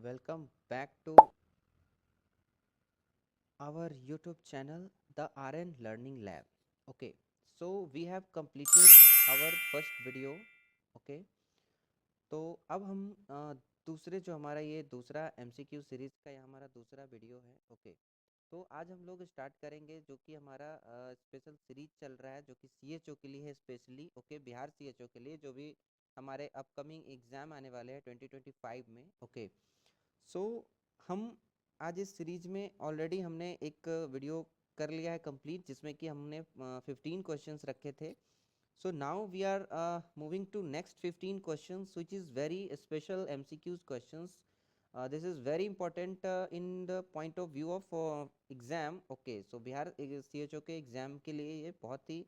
welcome back to our YouTube channel, the RN Learning Lab. Okay, so we have completed our first video. Okay, तो अब हम दूसरे जो हमारा ये दूसरा MCQ सीरीज का ये हमारा दूसरा वीडियो है. ओके, तो आज हम लोग स्टार्ट करेंगे जो कि हमारा स्पेशल सीरीज चल रहा है जो कि CHO के लिए है स्पेशली. ओके, बिहार CHO के लिए जो भी हमारे अपकमिंग एग्ज़ाम आने वाले हैं 2025 में. ओके, सो हम आज इस सीरीज में ऑलरेडी हमने एक वीडियो कर लिया है कंप्लीट जिसमें कि हमने 15 क्वेश्चंस रखे थे. So now we are moving to next 15 questions which is very special MCQs questions. This is very important in the point of view of exam. Okay, so Bihar CHO के exam के लिए ये बहुत ही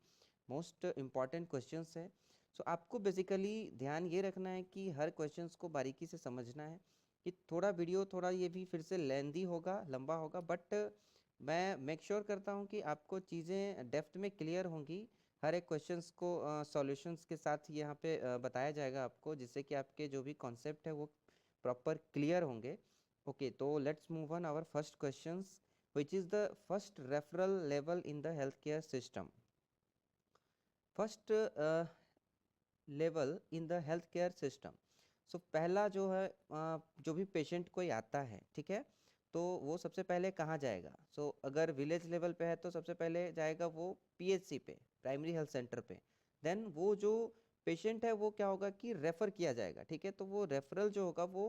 मोस्ट इम्पॉर्टेंट क्वेश्चंस है. सो आपको basically ध्यान ये रखना है कि हर क्वेश्चंस को बारीकी से समझना है. कि थोड़ा वीडियो थोड़ा ये भी फिर से लेंदी होगा, लंबा होगा, बट मैं मेक श्योर करता हूँ कि आपको चीज़ें डेप्थ में क्लियर होंगी. हर एक क्वेश्चंस को सॉल्यूशंस के साथ यहाँ पे बताया जाएगा आपको, जिससे कि आपके जो भी कॉन्सेप्ट है वो प्रॉपर क्लियर होंगे. ओके, तो let's move on our first questions which is the first referral level in the health care system. First level in the health care system. So पहला जो है जो भी पेशेंट कोई आता है, ठीक है, तो वो सबसे पहले कहाँ जाएगा. सो अगर विलेज लेवल पे है तो सबसे पहले जाएगा वो PHC पे, प्राइमरी हेल्थ सेंटर पे. देन वो जो पेशेंट है वो क्या होगा कि रेफ़र किया जाएगा. ठीक है, तो वो रेफरल जो होगा वो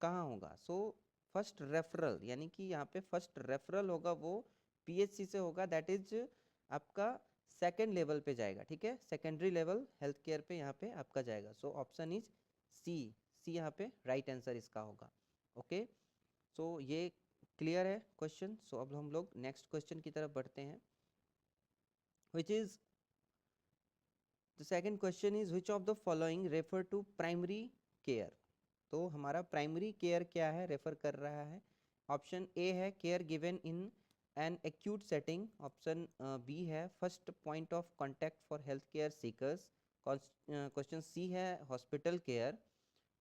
कहाँ होगा. सो फर्स्ट रेफरल यानी कि यहाँ पे फर्स्ट रेफरल होगा वो PHC से होगा. दैट इज आपका सेकेंड लेवल पे जाएगा. ठीक है, सेकेंडरी लेवल हेल्थ केयर पे यहाँ पे आपका जाएगा. सो ऑप्शन इज सी. सी यहाँ पे राइट आंसर इसका होगा. ओके, सो ये क्लियर है क्वेश्चन. सो अब हम लोग नेक्स्ट क्वेश्चन की तरफ बढ़ते हैं which is the second question is which of the following refer to primary care. तो हमारा प्राइमरी केयर क्या है, रेफर कर रहा है. ऑप्शन ए है care given in an acute setting. Option B है first point of contact for health care seekers. Question C है हॉस्पिटल केयर.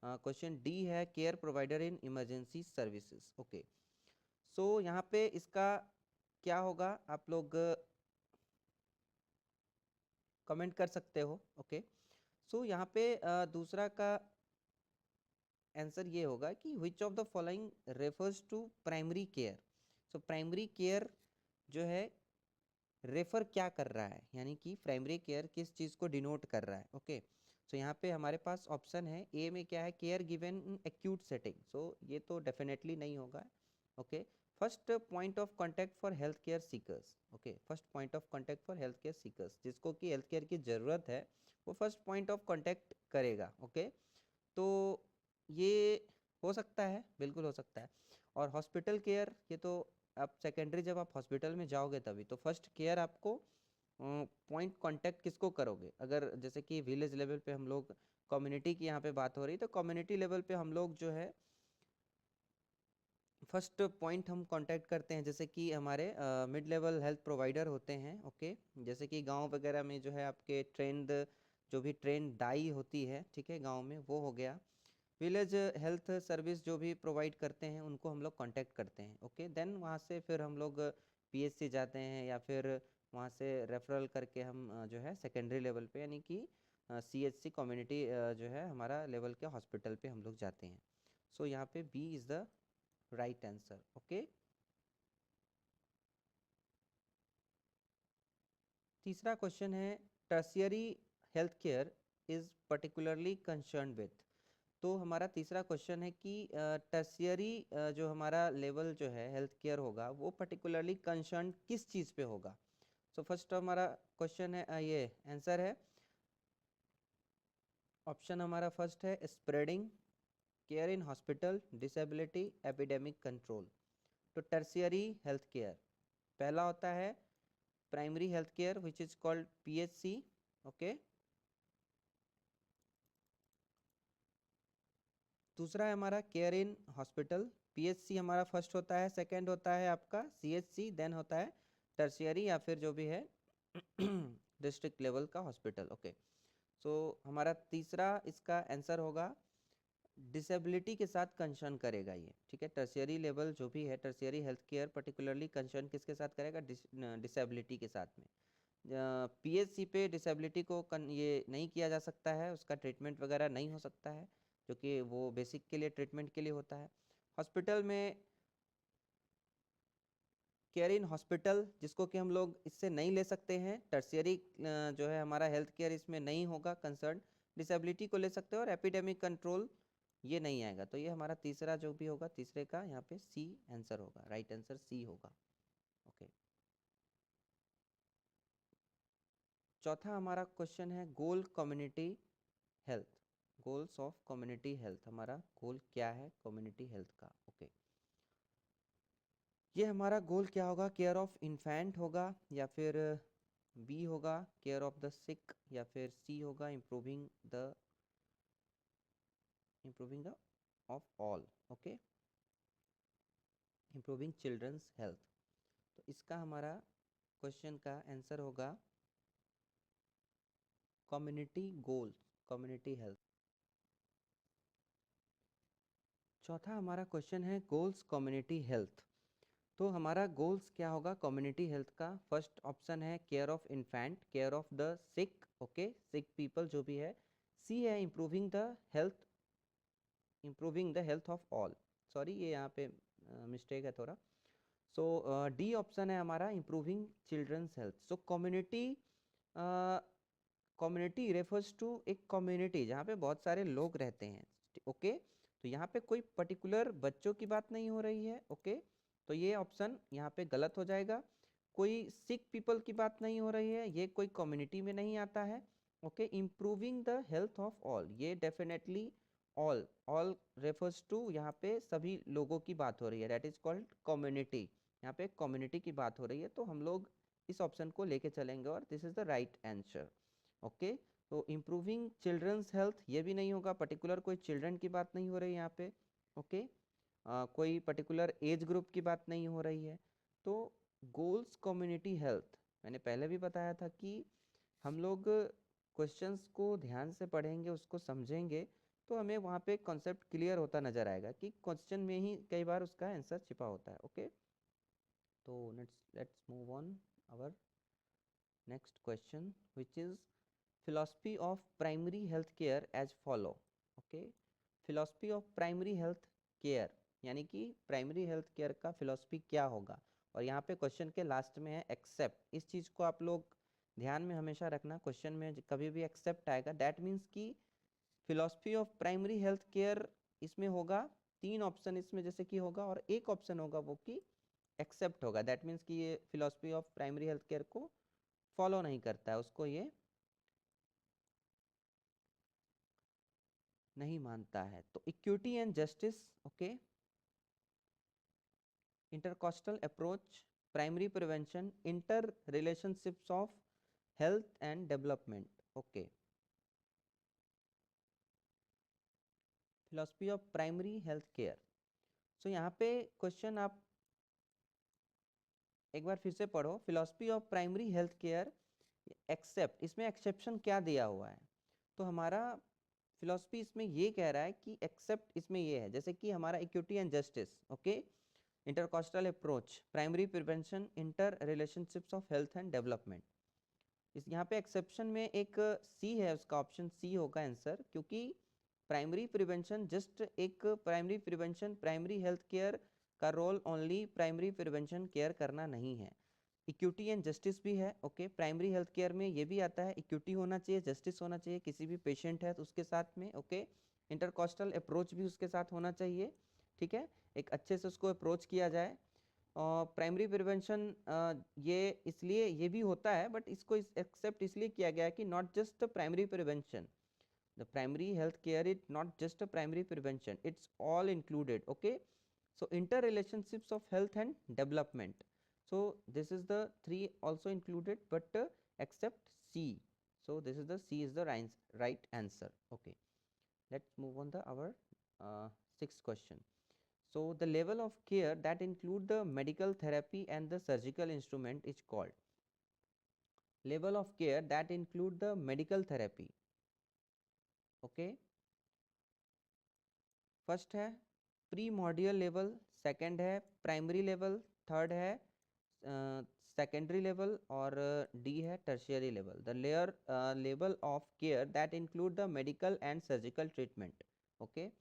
क्वेश्चन डी है care provider in emergency services. Okay, so यहाँ पे इसका क्या होगा आप लोग कमेंट कर सकते हो. ओके, सो यहाँ पे दूसरा का आंसर ये होगा कि which of the following refers to primary care. So primary care जो है रेफर क्या कर रहा है, यानी कि प्राइमरी केयर किस चीज़ को डिनोट कर रहा है. ओके, सो यहाँ पे हमारे पास ऑप्शन है ए में क्या है care given in acute setting. So ये तो डेफिनेटली नहीं होगा. Okay, first point of contact for health care seekers. Okay, first point of contact for health care seekers, जिसको कि हेल्थ केयर की ज़रूरत है वो फर्स्ट पॉइंट ऑफ कांटेक्ट करेगा. ओके, तो ये हो सकता है, बिल्कुल हो सकता है. और हॉस्पिटल केयर ये तो आप सेकेंडरी जब आप हॉस्पिटल में जाओगे तभी तो. फर्स्ट केयर आपको पॉइंट कांटेक्ट किसको करोगे, अगर जैसे कि विलेज लेवल पे हम लोग कम्युनिटी की यहाँ पे बात हो रही तो कम्युनिटी लेवल पे हम लोग जो है फर्स्ट पॉइंट हम कांटेक्ट करते हैं जैसे कि हमारे मिड लेवल हेल्थ प्रोवाइडर होते हैं. ओके, जैसे कि गांव वगैरह में जो है आपके ट्रेंड जो भी ट्रेंड डाई होती है, ठीक है, गांव में वो हो गया. विलेज हेल्थ सर्विस जो भी प्रोवाइड करते हैं उनको हम लोग कांटेक्ट करते हैं. ओके, देन वहाँ से फिर हम लोग PHC जाते हैं या फिर वहाँ से रेफरल करके हम जो है सेकेंडरी लेवल पे यानी कि CHC कम्युनिटी जो है हमारा लेवल के हॉस्पिटल पे हम लोग जाते हैं. सो यहाँ पे B is the right answer. Okay, तीसरा क्वेश्चन है tertiary health care is particularly concern with. तो हमारा तीसरा क्वेश्चन है कि टर्शियरी जो हमारा लेवल जो है हेल्थ केयर होगा वो पर्टिकुलरली कंसर्न किस चीज़ पे होगा. सो फर्स्ट हमारा क्वेश्चन है ये आंसर है ऑप्शन हमारा फर्स्ट है spreading, care in hospital, disability, epidemic control. तो टर्शियरी हेल्थ केयर पहला होता है primary health care which is called PHC. Okay, दूसरा है हमारा केयर इन हॉस्पिटल. PHC हमारा फर्स्ट होता है. सेकंड होता है आपका CHC. देन होता है टर्शियरी या फिर जो भी है डिस्ट्रिक्ट लेवल का हॉस्पिटल. ओके, सो हमारा तीसरा इसका आंसर होगा डिसेबिलिटी के साथ कंसर्न करेगा ये, ठीक है। टर्शियरी लेवल जो भी है, tertiary health care particularly concern किसके साथ करेगा? डिसेबिलिटी के साथ में। पीएचसी पे डिसेबिलिटी को ये नहीं किया जा सकता है, उसका ट्रीटमेंट वगैरह नहीं हो सकता है, जो कि वो बेसिक के लिए ट्रीटमेंट के लिए होता है। हॉस्पिटल में केयर इन हॉस्पिटल, जिसको कि हम लोग इससे नहीं ले सकते हैं, टर्शियरी जो है हमारा हेल्थ केयर इसमें नहीं होगा कंसर्न, डिसेबिलिटी को ले सकते हैं। और एपिडेमिक कंट्रोल ये नहीं आएगा। तो ये हमारा तीसरा जो भी होगा, तीसरे का यहाँ पे सी आंसर होगा, राइट आंसर सी होगा। ओके, चौथा हमारा क्वेश्चन है goal community health. Goals of community health, हमारा गोल क्या है कम्युनिटी हेल्थ का? ओके, ये हमारा गोल क्या होगा? केयर ऑफ इन्फेंट होगा, या फिर बी होगा केयर ऑफ द सिक, या फिर सी होगा improving the of all. Okay, improving children's health. तो इसका हमारा क्वेश्चन का आंसर होगा कम्युनिटी गोल्स, कम्युनिटी हेल्थ। चौथा हमारा क्वेश्चन है गोल्स कम्युनिटी हेल्थ। तो हमारा गोल्स क्या होगा कम्युनिटी हेल्थ का? फर्स्ट ऑप्शन है care of infant, care of the sick, okay, sick people जो भी है। सी है improving the health of all. Sorry, ये यहाँ पे मिस्टेक है थोड़ा। सो डी ऑप्शन है हमारा improving children's health. So community refers to एक कम्युनिटी जहाँ पे बहुत सारे लोग रहते हैं, ओके। तो यहाँ पे कोई पर्टिकुलर बच्चों की बात नहीं हो रही है, ओके। तो ये ऑप्शन यहाँ पे गलत हो जाएगा। कोई सिक पीपल की बात नहीं हो रही है, ये कोई कम्युनिटी में नहीं आता है, okay. Improving the health of all, ये definitely all all refers to, यहाँ पे सभी लोगों की बात हो रही है, दैट इज कॉल्ड कम्युनिटी। यहाँ पे कम्युनिटी की बात हो रही है, तो हम लोग इस ऑप्शन को लेके चलेंगे और this is the right answer, okay. तो इम्प्रूविंग चिल्ड्रंस हेल्थ ये भी नहीं होगा, पर्टिकुलर कोई चिल्ड्रन की बात नहीं हो रही यहाँ पे, ओके। कोई पर्टिकुलर एज ग्रुप की बात नहीं हो रही है। तो गोल्स कम्युनिटी हेल्थ, मैंने पहले भी बताया था कि हम लोग क्वेश्चंस को ध्यान से पढ़ेंगे, उसको समझेंगे, तो हमें वहाँ पे कॉन्सेप्ट क्लियर होता नजर आएगा कि क्वेश्चन में ही कई बार उसका आंसर छिपा होता है, ओके। तो let's move on our next question, which is philosophy of primary health care as follow, okay। philosophy of primary health care यानी कि प्राइमरी हेल्थ केयर का फिलॉसफी क्या होगा? और यहाँ पे क्वेश्चन के लास्ट में है एक्सेप्ट। इस चीज़ को आप लोग ध्यान में हमेशा रखना, क्वेश्चन में कभी भी एक्सेप्ट आएगा, दैट मीन्स कि philosophy of primary health care इसमें होगा, तीन ऑप्शन इसमें जैसे कि होगा, और एक ऑप्शन होगा वो कि एक्सेप्ट होगा, दैट मीन्स कि ये philosophy of primary health care को फॉलो नहीं करता है, उसको ये नहीं मानता है। तो equity and justice, okay, intercostal approach, primary prevention, inter relationships of health and development, okay. Philosophy of primary health care. So यहाँ पे क्वेश्चन आप एक बार फिर से पढ़ो, philosophy of primary health care except, इसमें एक्सेप्शन क्या दिया हुआ है? तो हमारा फिलोसफी इसमें ये कह रहा है कि एक्सेप्ट इसमें ये है, जैसे कि हमारा equity and justice, okay, intercostal approach, primary prevention, inter relationships of health and development. इस यहाँ पे एक्सेप्शन में एक सी है, उसका ऑप्शन सी होगा आंसर, क्योंकि प्राइमरी प्रिवेंशन जस्ट एक primary prevention, primary health care का role only primary prevention care करना नहीं है, इक्विटी एंड जस्टिस भी है, ओके। प्राइमरी हेल्थ केयर में ये भी आता है, इक्विटी होना चाहिए, जस्टिस होना चाहिए, किसी भी पेशेंट है तो उसके साथ में, ओके। इंटरकॉस्टल अप्रोच भी उसके साथ होना चाहिए, ठीक है, एक अच्छे से उसको अप्रोच किया जाए। और प्राइमरी प्रिवेंशन ये इसलिए ये भी होता है, बट इसको एक्सेप्ट इसलिए किया गया है कि not just primary prevention, the primary health care is not just a primary prevention, it's all included, okay। So interrelationships of health and development, so this is the three also included, but except C, so this is the C is the right answer, okay। Let's move on the our sixth question. So the level of care that include the medical therapy and the surgical instrument is called, level of care that include the medical therapy, okay, first है pre module level, second है primary level, third है secondary level और D है tertiary level. The layer level of care that include the medical and surgical treatment. Okay,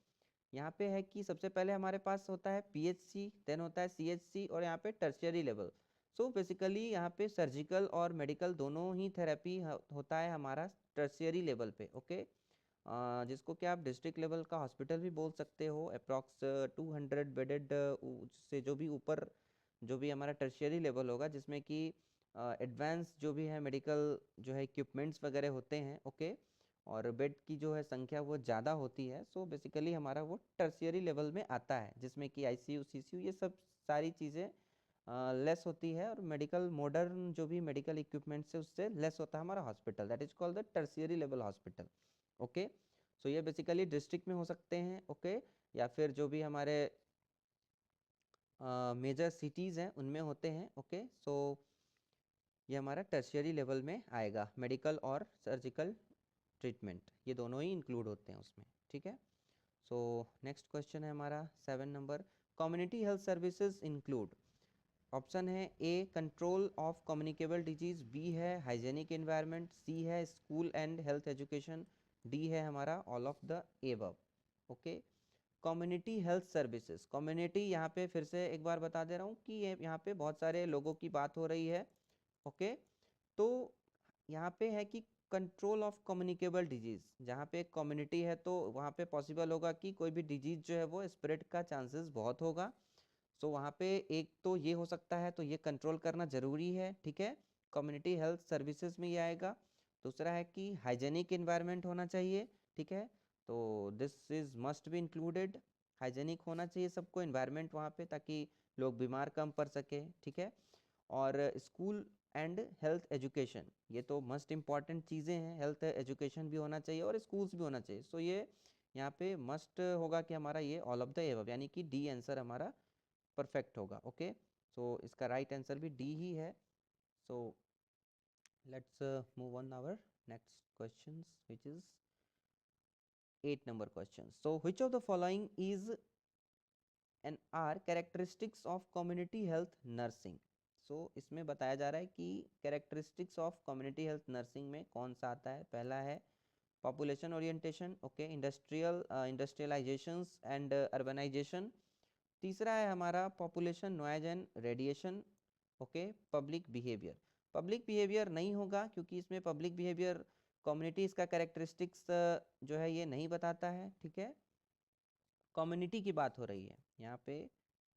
यहाँ पे है कि सबसे पहले हमारे पास होता है पीएचसी, देन होता है सीएचसी और यहाँ पे टर्शियरी लेवल। सो बेसिकली यहाँ पे सर्जिकल और मेडिकल दोनों ही थेरेपी होता है हमारा टर्शियरी लेवल पे। ओके, जिसको कि आप डिस्ट्रिक्ट लेवल का हॉस्पिटल भी बोल सकते हो। अप्रॉक्स 200 बेडेड से जो भी ऊपर जो भी हमारा टर्शियरी लेवल होगा, जिसमें कि एडवांस जो भी है मेडिकल जो है इक्विपमेंट्स वगैरह होते हैं। ओके, और बेड की जो है संख्या वो ज़्यादा होती है। सो बेसिकली हमारा वो टर्शियरी लेवल में आता है, जिसमें कि आईसीयू, सीसीयू, ये सब सारी चीज़ें लेस होती है और मेडिकल मॉडर्न जो भी मेडिकल इक्विपमेंट्स है उससे लेस होता है हमारा hospital. That is called the tertiary level hospital. Okay, so ये बेसिकली डिस्ट्रिक्ट में हो सकते हैं। ओके, या फिर जो भी हमारे मेजर सिटीज़ हैं उनमें होते हैं। ओके, सो ये हमारा टर्शियरी लेवल में आएगा। मेडिकल और सर्जिकल ट्रीटमेंट ये दोनों ही इंक्लूड होते हैं उसमें। ठीक है, सो नेक्स्ट क्वेश्चन है हमारा 7 number. Community health services include, option है A control of communicable disease, B है हाइजेनिक एनवायरनमेंट, सी है school and health education, D है हमारा all of the above. Okay, community health services, community यहाँ पे फिर से एक बार बता दे रहा हूँ कि ये यहाँ पे बहुत सारे लोगों की बात हो रही है। ओके, तो यहाँ पे है कि कंट्रोल ऑफ कम्युनिकेबल डिजीज, जहाँ पे एक कम्युनिटी है तो वहाँ पे पॉसिबल होगा कि कोई भी डिजीज जो है वो स्प्रेड का चांसेस बहुत होगा। सो वहाँ पे एक तो ये हो सकता है, तो ये कंट्रोल करना ज़रूरी है। ठीक है, कम्युनिटी हेल्थ सर्विसेज में ये आएगा। दूसरा है कि हाइजेनिक एनवायरनमेंट होना चाहिए। ठीक है, तो this is must be included, hygienic होना चाहिए सबको एनवायरनमेंट वहाँ पे, ताकि लोग बीमार कम पड़ सके। ठीक है, और स्कूल एंड हेल्थ एजुकेशन, ये तो मस्ट इम्पॉर्टेंट चीज़ें हैं। हेल्थ एजुकेशन भी होना चाहिए और स्कूल्स भी होना चाहिए। सो ये यहाँ पे मस्ट होगा कि हमारा ये ऑल ऑफ द एबव, यानी कि डी आंसर हमारा परफेक्ट होगा। ओके, सो इसका राइट आंसर भी डी ही है। So let's move on our next questions which is 8 number question. So which of the following is and are characteristics of community health nursing. So इसमें बताया जा रहा है कि characteristics of community health nursing में कौन सा आता है। पहला है population orientation, okay, industrializations and urbanization. तीसरा है हमारा population noise and radiation, okay, public behaviour. Public behaviour नहीं होगा क्योंकि इसमें पब्लिक बिहेवियर कम्युनिटीज़ का कैरेक्टरिस्टिक्स जो है ये नहीं बताता है। ठीक है, कम्युनिटी की बात हो रही है यहाँ पे,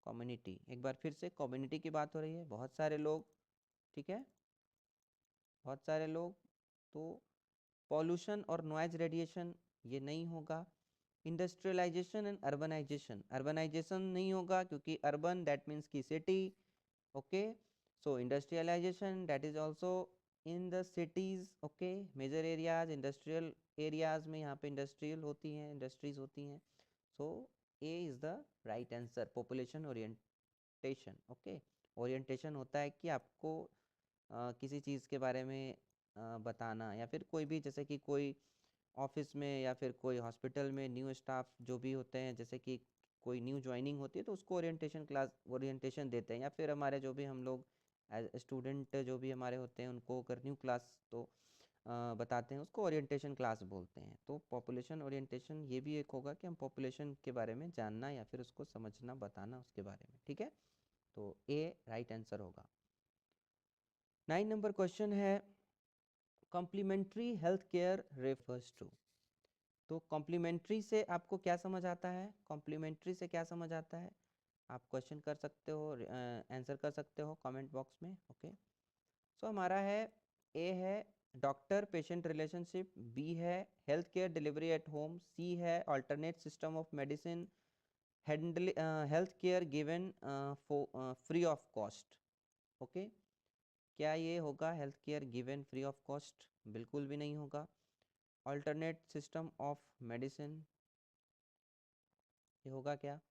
कम्युनिटी, एक बार फिर से कम्युनिटी की बात हो रही है, बहुत सारे लोग। ठीक है, बहुत सारे लोग, तो पॉल्यूशन और नॉइज रेडिएशन ये नहीं होगा। इंडस्ट्रियलाइजेशन एंड अर्बनाइजेशन, अर्बनाइजेशन नहीं होगा क्योंकि अर्बन दैट मीन्स की city. Okay, so industrialization that is also in the cities. Okay, major areas, industrial areas में यहाँ पे इंडस्ट्रियल होती हैं, इंडस्ट्रीज होती हैं। So A is the right answer, population orientation. Okay, orientation होता है कि आपको किसी चीज़ के बारे में बताना, या फिर कोई भी, जैसे कि कोई ऑफिस में या फिर कोई हॉस्पिटल में न्यू स्टाफ जो भी होते हैं, जैसे कि कोई न्यू ज्वाइनिंग होती है तो उसको ओरिएंटेशन क्लास, ओरिएंटेशन देते हैं। या फिर हमारे जो भी हम लोग एज स्टूडेंट जो भी हमारे होते हैं उनको अगर न्यू क्लास तो बताते हैं, उसको ओरिएंटेशन क्लास बोलते हैं। तो पॉपुलेशन ओरिएंटेशन ये भी एक होगा कि हम पॉपुलेशन के बारे में जानना या फिर उसको समझना, बताना उसके बारे में। ठीक है, तो ए राइट आंसर होगा। 9 नंबर क्वेश्चन है complementary health care refers to. तो कॉम्प्लीमेंट्री से आपको क्या समझ आता है, कॉम्प्लीमेंट्री से क्या समझ आता है, आप क्वेश्चन कर सकते हो, आंसर कर सकते हो कमेंट बॉक्स में। ओके, सो हमारा है ए है डॉक्टर पेशेंट रिलेशनशिप, बी है health care delivery at home, C है alternate system of medicine, handle health care given free of cost. Okay, क्या ये होगा health care given free of cost? बिल्कुल भी नहीं होगा। अल्टरनेट सिस्टम ऑफ मेडिसिन, ये होगा क्या?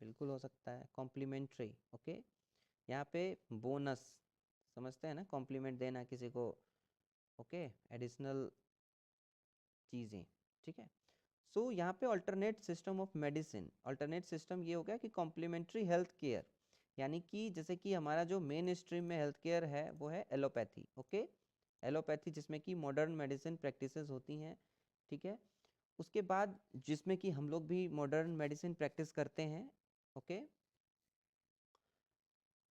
बिल्कुल हो सकता है। कॉम्प्लीमेंट्री, ओके, यहाँ पे बोनस समझते हैं ना, कॉम्प्लीमेंट देना किसी को, ओके, एडिशनल चीज़ें। ठीक है, सो यहाँ पे alternate system of medicine, alternate system ये हो गया कि कॉम्प्लीमेंट्री हेल्थ केयर, यानी कि जैसे कि हमारा जो मेन स्ट्रीम में हेल्थ केयर है वो है एलोपैथी। ओके, एलोपैथी जिसमें कि मॉडर्न मेडिसिन प्रैक्टिसेस होती हैं, ठीक है। उसके बाद जिसमें कि हम लोग भी मॉडर्न मेडिसिन प्रैक्टिस करते हैं। ओके,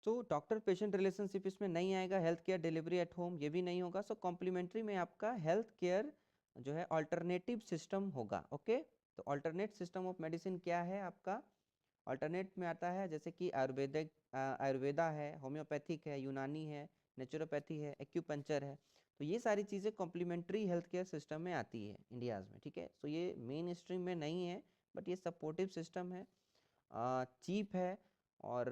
तो डॉक्टर पेशेंट रिलेशनशिप इसमें नहीं आएगा, health care delivery at home ये भी नहीं होगा। सो कॉम्प्लीमेंट्री में आपका हेल्थ केयर जो है अल्टरनेटिव सिस्टम होगा। ओके, तो अल्टरनेट सिस्टम ऑफ मेडिसिन क्या है आपका? अल्टरनेट में आता है जैसे कि आयुर्वेदिक, आयुर्वेदा है, होम्योपैथिक है, यूनानी है, नेचुरोपैथी है, एक्यूपंक्चर है। तो ये सारी चीज़ें कॉम्प्लीमेंट्री हेल्थ केयर सिस्टम में आती है इंडियाज़ में, ठीक है। सो ये मेन स्ट्रीम में नहीं है, बट ये सपोर्टिव सिस्टम है, चीप है और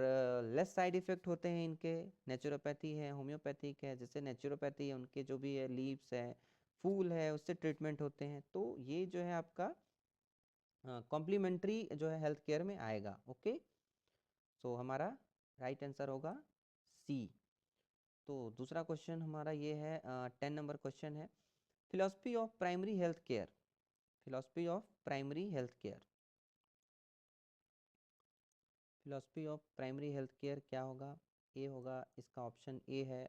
लेस साइड इफ़ेक्ट होते हैं इनके। नेचुरोपैथी है, होम्योपैथिक है, जैसे नेचुरोपैथी है उनके जो भी है लीव्स है, फूल है, उससे ट्रीटमेंट होते हैं। तो ये जो है आपका कॉम्प्लीमेंट्री जो है हेल्थ केयर में आएगा। ओके, सो हमारा राइट आंसर होगा सी। तो दूसरा क्वेश्चन हमारा ये है, 10 नंबर क्वेश्चन है, philosophy of primary health care, philosophy of primary health care, philosophy of primary health care क्या होगा? ए होगा इसका, ऑप्शन ए है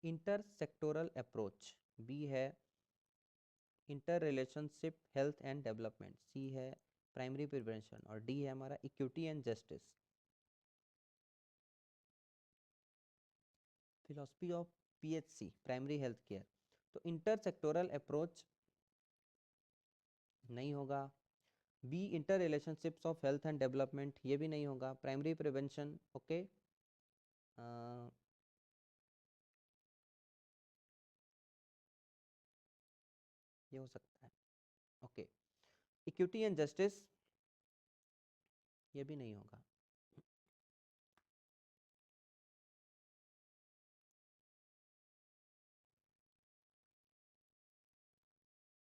इंटरसेक्टोरल अप्रोच, बी है inter relationship health and development, C है प्राइमरी प्रिवेंशन और D है हमारा equity and justice. Philosophy of PHC primary health care, तो इंटर सेक्टोरल अप्रोच नहीं होगा, B inter relationships of health and development ये भी नहीं होगा, प्राइमरी प्रिवेंशन। ओके, ये हो सकता है। ओके, इक्विटी एंड जस्टिस ये भी नहीं होगा।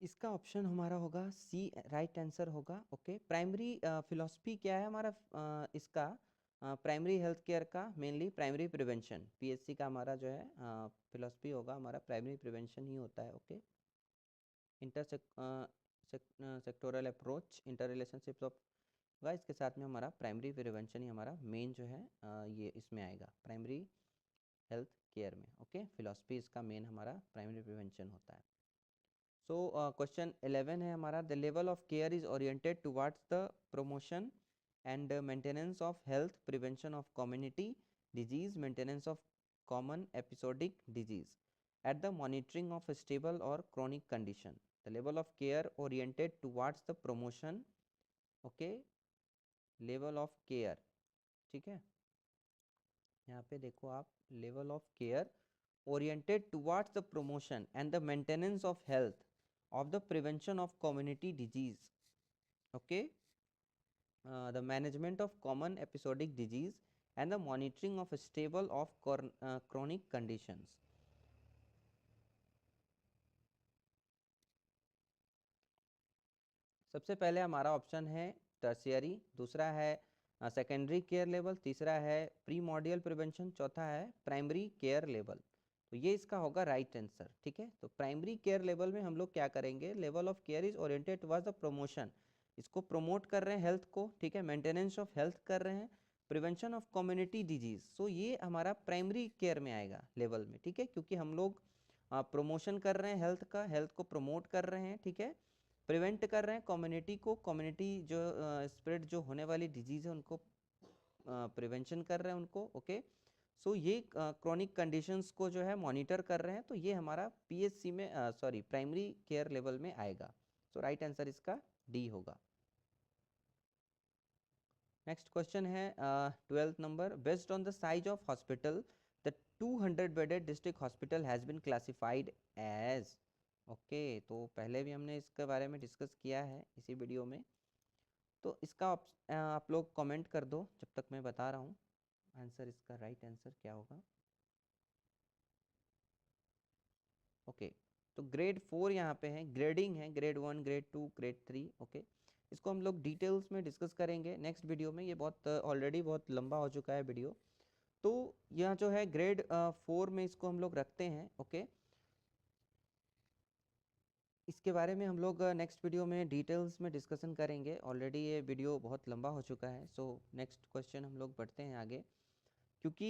इसका ऑप्शन हमारा होगा सी, राइट आंसर होगा। ओके, प्राइमरी फिलॉसफी क्या है हमारा, इसका प्राइमरी हेल्थ केयर का मेनली प्राइमरी प्रिवेंशन, पीएचसी का हमारा जो है फिलॉसफी होगा हमारा प्राइमरी प्रिवेंशन ही होता है। Okay, inter sectoral approach, inter relationships of होगा, इसके साथ में हमारा प्राइमरी प्रिवेंशन ही हमारा मेन जो है ये इसमें आएगा प्राइमरी हेल्थ केयर में। ओके, फिलॉसफी इसका मेन हमारा प्राइमरी प्रिवेंशन होता है। सो क्वेश्चन 11 है हमारा, the level of care is oriented towards the promotion and maintenance of health, prevention of community disease, maintenance of common episodic disease at the monitoring of stable और chronic condition. The level of care oriented towards the promotion, okay, level of care, ठीक है। यहाँ पे देखो आप, level of care oriented towards the promotion and the maintenance of health of the prevention of community disease, okay, the management of common episodic disease and the monitoring of stable of chronic conditions. सबसे पहले हमारा option है tertiary, दूसरा है secondary care level, तीसरा है primordial prevention, चौथा है प्राइमरी केयर लेवल। तो ये इसका होगा राइट आंसर, ठीक है। तो प्राइमरी केयर लेवल में हम लोग क्या करेंगे, level of care is oriented towards the promotion, इसको प्रमोट कर रहे हैं हेल्थ को, ठीक है, मेंटेनेंस ऑफ हेल्थ कर रहे हैं, प्रिवेंशन ऑफ कम्युनिटी डिजीज। सो ये हमारा प्राइमरी केयर में आएगा लेवल में, ठीक है, क्योंकि हम लोग प्रमोशन कर रहे हैं हेल्थ का, हेल्थ को प्रमोट कर रहे हैं, ठीक है, प्रिवेंट कर रहे हैं कम्युनिटी को, कम्युनिटी जो स्प्रेड जो होने वाली डिजीज़ है उनको प्रिवेंशन कर रहे हैं उनको। ओके, सो ये क्रॉनिक कंडीशंस को जो है मॉनिटर कर रहे हैं, तो ये हमारा पीएचसी में सॉरी प्राइमरी केयर लेवल में आएगा। सो राइट आंसर इसका डी होगा। नेक्स्ट क्वेश्चन है 12th number, based on the size of hospital the 200 bedded district hospital has been classified as. Okay, तो पहले भी हमने इसके बारे में डिस्कस किया है इसी वीडियो में, तो इसका आप लोग कमेंट कर दो जब तक मैं बता रहा हूँ आंसर, इसका राइट आंसर क्या होगा। ओके, तो ग्रेड 4 यहाँ पे है, ग्रेडिंग है, ग्रेड 1, ग्रेड 2, ग्रेड 3। ओके, इसको हम लोग डिटेल्स में डिस्कस करेंगे नेक्स्ट वीडियो में, ये बहुत ऑलरेडी बहुत लंबा हो चुका है वीडियो। तो यहाँ जो है ग्रेड 4 में इसको हम लोग रखते हैं। ओके, इसके बारे में हम लोग नेक्स्ट वीडियो में डिटेल्स में डिस्कशन करेंगे। ऑलरेडी ये वीडियो बहुत लंबा हो चुका है। सो नेक्स्ट क्वेश्चन हम लोग बढ़ते हैं आगे, क्योंकि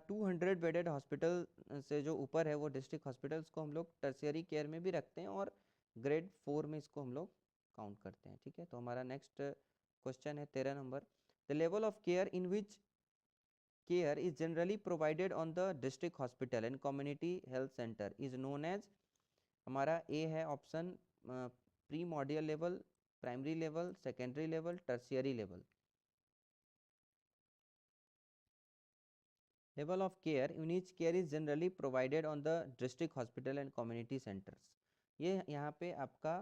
200 बेडेड हॉस्पिटल से जो ऊपर है वो डिस्ट्रिक्ट हॉस्पिटल्स को हम लोग टर्शियरी केयर में भी रखते हैं और ग्रेड 4 में इसको हम लोग काउंट करते हैं। ठीक है, तो हमारा नेक्स्ट क्वेश्चन है 13 number. The level of care in which care is generally provided on the district hospital and community health center is known as, हमारा ए है option pre module level, primary level, secondary level, tertiary level. Level of care in which care is generally provided on the district hospital and community centres, ये यहाँ पे आपका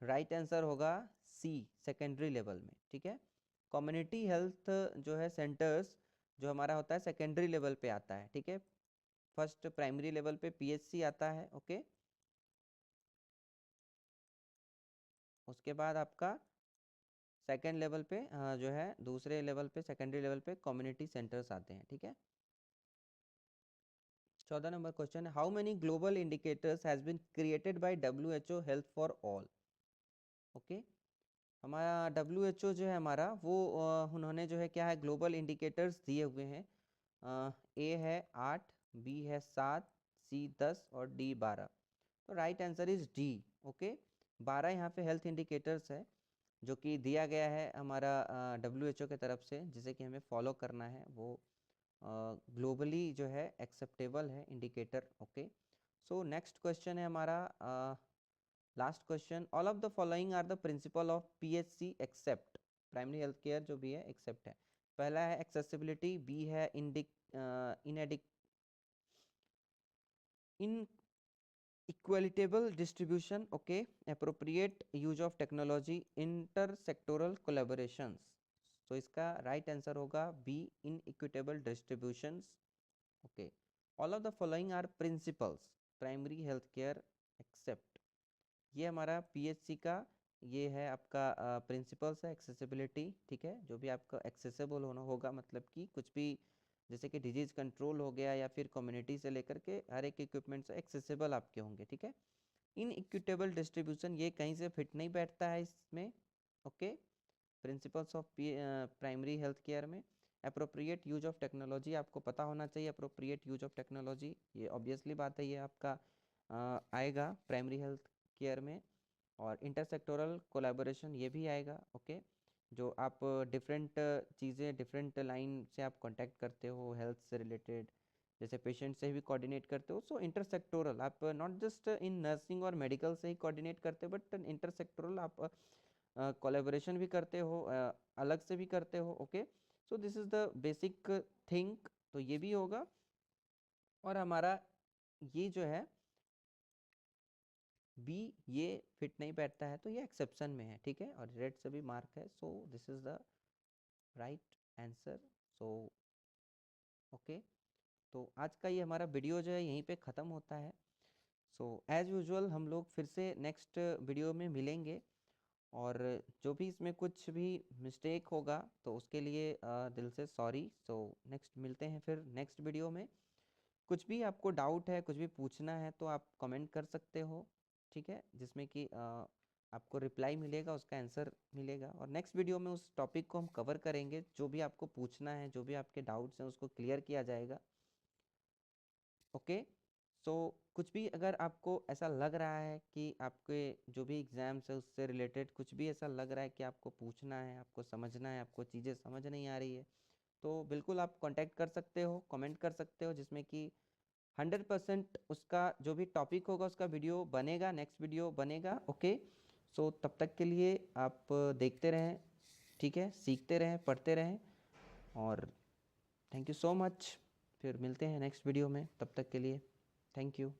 right answer होगा सी, secondary level में। ठीक है, कम्युनिटी हेल्थ जो है सेंटर्स जो हमारा होता है सेकेंडरी लेवल पे आता है। ठीक है, फर्स्ट प्राइमरी लेवल पे पीएचसी आता है। ओके, उसके बाद आपका सेकेंड लेवल पे जो है दूसरे लेवल पे सेकेंडरी लेवल पे कम्युनिटी सेंटर्स आते हैं। ठीक है, 14 नंबर क्वेश्चन है, how many global indicators has been created by WHO health for all. Okay, हमारा WHO जो है हमारा वो उन्होंने जो है क्या है ग्लोबल इंडिकेटर्स दिए हुए हैं। ए है 8, बी है 7, सी 10 और डी 12। तो right answer is D. Okay, 12 यहाँ पे हेल्थ इंडिकेटर्स है जो कि दिया गया है हमारा WHO के तरफ से, जिसे कि हमें फॉलो करना है। वो ग्लोबली जो है एक्सेप्टेबल है indicator. Okay, so next question है हमारा last question, all of the following are the principle of PHC except, primary health care जो भी है एक्सेप्ट है। पहला है एक्सेसिबिलिटी, बी है inequitable distribution, okay, appropriate use of technology, intersectoral collaborations. तो इसका राइट आंसर होगा B, inequitable distributions. Okay, all of the following are principles primary health care except, ये हमारा PHC का ये है आपका प्रिंसिपल्स है। एक्सेसिबिलिटी, ठीक है, जो भी आपका एक्सेसिबल होना होगा, मतलब कि कुछ भी जैसे कि डिजीज कंट्रोल हो गया या फिर कम्युनिटी से लेकर के हर एक इक्विपमेंट से एक्सेसिबल आपके होंगे। ठीक है, इन इक्विटेबल डिस्ट्रीब्यूशन ये कहीं से फिट नहीं बैठता है इसमें। Okay, principles of primary health care में अप्रोप्रिएट यूज ऑफ टेक्नोलॉजी आपको पता होना चाहिए। अप्रोप्रिएट यूज ऑफ टेक्नोलॉजी ये ऑब्वियसली बात है, ये आपका आएगा प्राइमरी हेल्थ केयर में। और इंटरसेक्टोरल कोलैबोरेशन ये भी आएगा। ओके, जो आप डिफरेंट चीज़ें डिफरेंट लाइन से आप कांटेक्ट करते हो हेल्थ से रिलेटेड, जैसे पेशेंट से भी कोऑर्डिनेट करते हो। सो इंटरसेक्टोरल आप नॉट जस्ट इन नर्सिंग और मेडिकल से ही कोऑर्डिनेट करते हो, बट इंटरसेक्टोरल आप कोलैबोरेशन भी करते हो, अलग से भी करते हो। Okay, so this is the basic thing, तो ये भी होगा। और हमारा ये जो है बी, ये फिट नहीं बैठता है तो ये एक्सेप्शन में है। ठीक है, और रेड से भी मार्क है। So this is the right answer. So okay, तो आज का ये हमारा वीडियो जो है यहीं पे ख़त्म होता है। सो एज यूजुअल हम लोग फिर से नेक्स्ट वीडियो में मिलेंगे, और जो भी इसमें कुछ भी मिस्टेक होगा तो उसके लिए दिल से सॉरी। सो नेक्स्ट मिलते हैं फिर नेक्स्ट वीडियो में। कुछ भी आपको डाउट है, कुछ भी पूछना है तो आप कमेंट कर सकते हो। ठीक है, जिसमें कि आपको रिप्लाई मिलेगा, उसका आंसर मिलेगा, और नेक्स्ट वीडियो में उस टॉपिक को हम कवर करेंगे। जो भी आपको पूछना है, जो भी आपके डाउट्स हैं उसको क्लियर किया जाएगा। ओके, सो कुछ भी अगर आपको ऐसा लग रहा है कि आपके जो भी एग्ज़ाम्स है उससे रिलेटेड कुछ भी ऐसा लग रहा है कि आपको पूछना है, आपको समझना है, आपको चीज़ें समझ नहीं आ रही है, तो बिल्कुल आप कांटेक्ट कर सकते हो, कमेंट कर सकते हो, जिसमें कि 100% उसका जो भी टॉपिक होगा उसका वीडियो बनेगा, नेक्स्ट वीडियो बनेगा। ओके, सो तब तक के लिए आप देखते रहें, ठीक है, सीखते रहें, पढ़ते रहें, और थैंक यू सो मच। फिर मिलते हैं नेक्स्ट वीडियो में, तब तक के लिए थैंक यू।